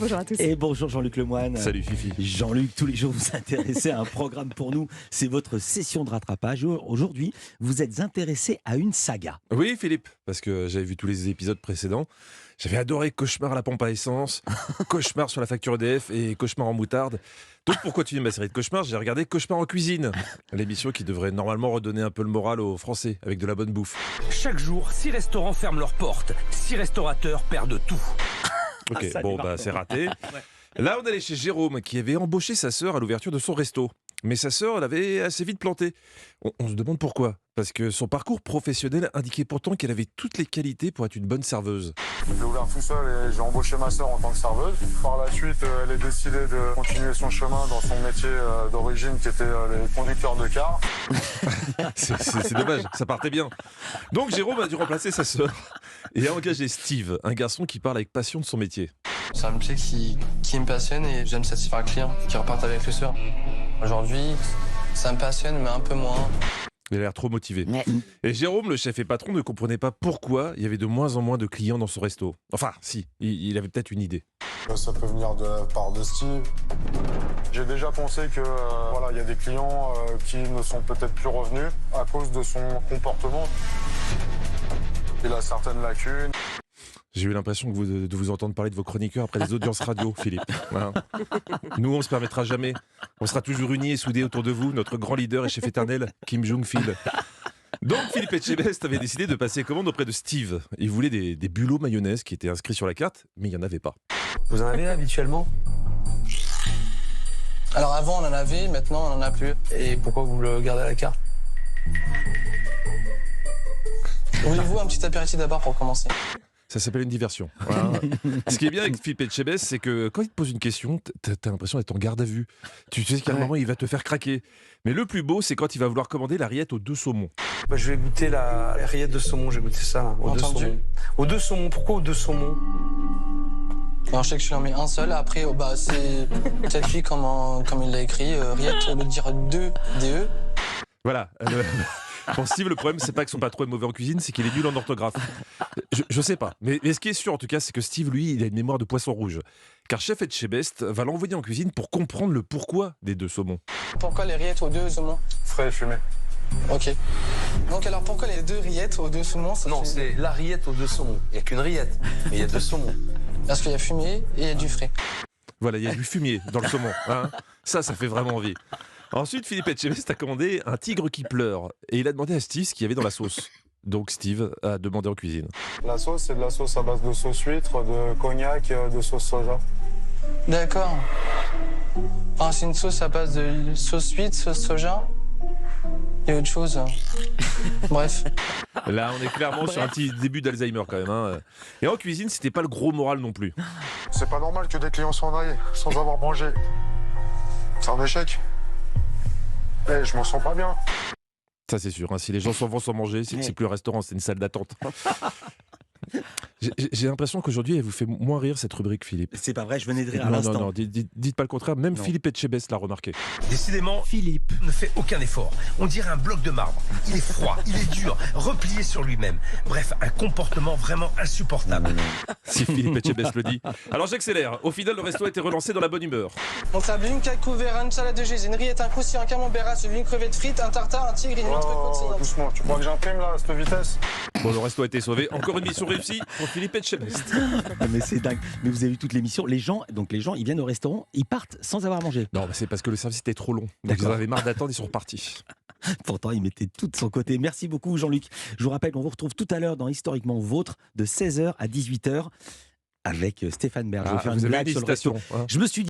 Bonjour à tous. Et bonjour Jean-Luc Lemoine. Salut Fifi. Jean-Luc, tous les jours vous intéressez à un programme pour nous. C'est votre session de rattrapage. Aujourd'hui, vous êtes intéressé à une saga. Oui Philippe, parce que j'avais vu tous les épisodes précédents. J'avais adoré Cauchemar à la pompe à essence, Cauchemar sur la facture EDF et Cauchemar en moutarde. Donc pour continuer ma série de cauchemars, j'ai regardé Cauchemar en cuisine, l'émission qui devrait normalement redonner un peu le moral aux Français avec de la bonne bouffe. Chaque jour, 6 restaurants ferment leurs portes. 6 restaurateurs perdent tout. Ok, ça bon démarre bah fort. c'est raté. Là on allait chez Jérôme qui avait embauché sa sœur à l'ouverture de son resto. Mais sa sœur l'avait assez vite planté. On se demande pourquoi. Parce que son parcours professionnel indiquait pourtant qu'elle avait toutes les qualités pour être une bonne serveuse. J'ai ouvert tout seul et j'ai embauché ma sœur en tant que serveuse. Par la suite, elle a décidé de continuer son chemin dans son métier d'origine qui était les conducteurs de car. C'est dommage, ça partait bien. Donc Jérôme a dû remplacer sa sœur et a engagé Steve, un garçon qui parle avec passion de son métier. C'est un métier qui me passionne et j'aime satisfaire un client qui reparte avec le sourire. Aujourd'hui, ça me passionne, mais un peu moins. Il a l'air trop motivé. Et Jérôme, le chef et patron, ne comprenait pas pourquoi il y avait de moins en moins de clients dans son resto. Enfin, si, il avait peut-être une idée. Ça peut venir de la part de Steve. J'ai déjà pensé que voilà, il y a des clients qui ne sont peut-être plus revenus à cause de son comportement. Il a certaines lacunes. J'ai eu l'impression de vous entendre parler de vos chroniqueurs après les audiences radio, Philippe. Voilà. Nous, on ne se permettra jamais. On sera toujours unis et soudés autour de vous, notre grand leader et chef éternel, Kim Jong-il. Donc, Philippe Etchebest avait décidé de passer commande auprès de Steve. Il voulait des bulots mayonnaise qui étaient inscrits sur la carte, mais il n'y en avait pas. Vous en avez habituellement? Alors avant, on en avait, maintenant, on en a plus. Et pourquoi vous le gardez à la carte? Voulez-vous un petit apéritif d'abord pour commencer? Ça s'appelle une diversion. Voilà. Ce qui est bien avec Philippe Etchebest, c'est que quand il te pose une question, t'as l'impression d'être en garde à vue. Tu sais qu'à un moment, il va te faire craquer. Mais le plus beau, c'est quand il va vouloir commander la rillette aux 2 saumons. Je vais goûter la rillette de saumon, j'ai goûté ça, aux 2 Entendu. saumons. Aux 2 saumons, pourquoi aux 2 saumons? Alors je sais que je lui en mets un seul, après c'est peut-être lui comme il l'a écrit, Riette, au lieu de dire 2 DE. Voilà. Pour Steve, le problème, c'est pas que son patron est mauvais en cuisine, c'est qu'il est nul en orthographe. Je sais pas. Mais ce qui est sûr, en tout cas, c'est que Steve, lui, il a une mémoire de poisson rouge. Car chef Etchebest va l'envoyer en cuisine pour comprendre le pourquoi des 2 saumons. Pourquoi les rillettes aux 2 saumons? Frais et fumé. Ok. Donc alors pourquoi les 2 rillettes aux 2 saumons? Non, c'est la rillette aux 2 saumons. Il n'y a qu'une rillette, mais il y a 2 saumons. Parce qu'il y a fumé et il y a du frais. Voilà, il y a du fumier dans le saumon. Hein. Ça fait vraiment envie. Ensuite, Philippe Etchebest a commandé un tigre qui pleure. Et il a demandé à Steve ce qu'il y avait dans la sauce. Donc Steve a demandé en cuisine. La sauce, c'est de la sauce à base de sauce huître, de cognac, de sauce soja. D'accord. Ah, c'est une sauce à base de sauce huître, sauce soja. Il y a autre chose. Bref. Là, on est clairement sur un petit début d'Alzheimer quand même. Hein. Et en cuisine, c'était pas le gros moral non plus. C'est pas normal que des clients s'en aillent sans avoir mangé. C'est un échec. Je m'en sens pas bien. Ça, c'est sûr. Hein. Si les gens s'en vont sans manger, c'est que c'est plus un restaurant, c'est une salle d'attente. J'ai l'impression qu'aujourd'hui, elle vous fait moins rire cette rubrique, Philippe. C'est pas vrai, je venais de rire à Non, l'instant. non, dites pas le contraire. Même Non. Philippe Etchebest l'a remarqué. Décidément, Philippe. ne fait aucun effort. On dirait un bloc de marbre. Il est froid, il est dur, replié sur lui-même. Bref, un comportement vraiment insupportable. Si Philippe Etchebest le dit. Alors j'accélère. Au final, le resto a été relancé dans la bonne humeur. On table une caille couvert, une salade de gézi, une rillette, un croustillant, un camembert, une crevette frite, un tartare, un tigre, une entrecôte saignante. Doucement, tu crois que j'imprime là à cette vitesse? Bon, le resto a été sauvé. Encore une mission réussie pour Philippe Etchebest. Mais c'est dingue. Mais vous avez vu toute l'émission. Les gens, ils viennent au restaurant, ils partent sans avoir mangé. Non, mais c'est parce que le service était trop long. Donc D'accord. ils en avaient marre d'attendre, ils sont repartis. Pourtant, ils mettaient tout de son côté. Merci beaucoup, Jean-Luc. Je vous rappelle qu'on vous retrouve tout à l'heure dans Historiquement Vôtre, de 16h à 18h, avec Stéphane Bern. Je vais faire vous une avez blague une sur le resto. hésitation. Hein. Je me suis dit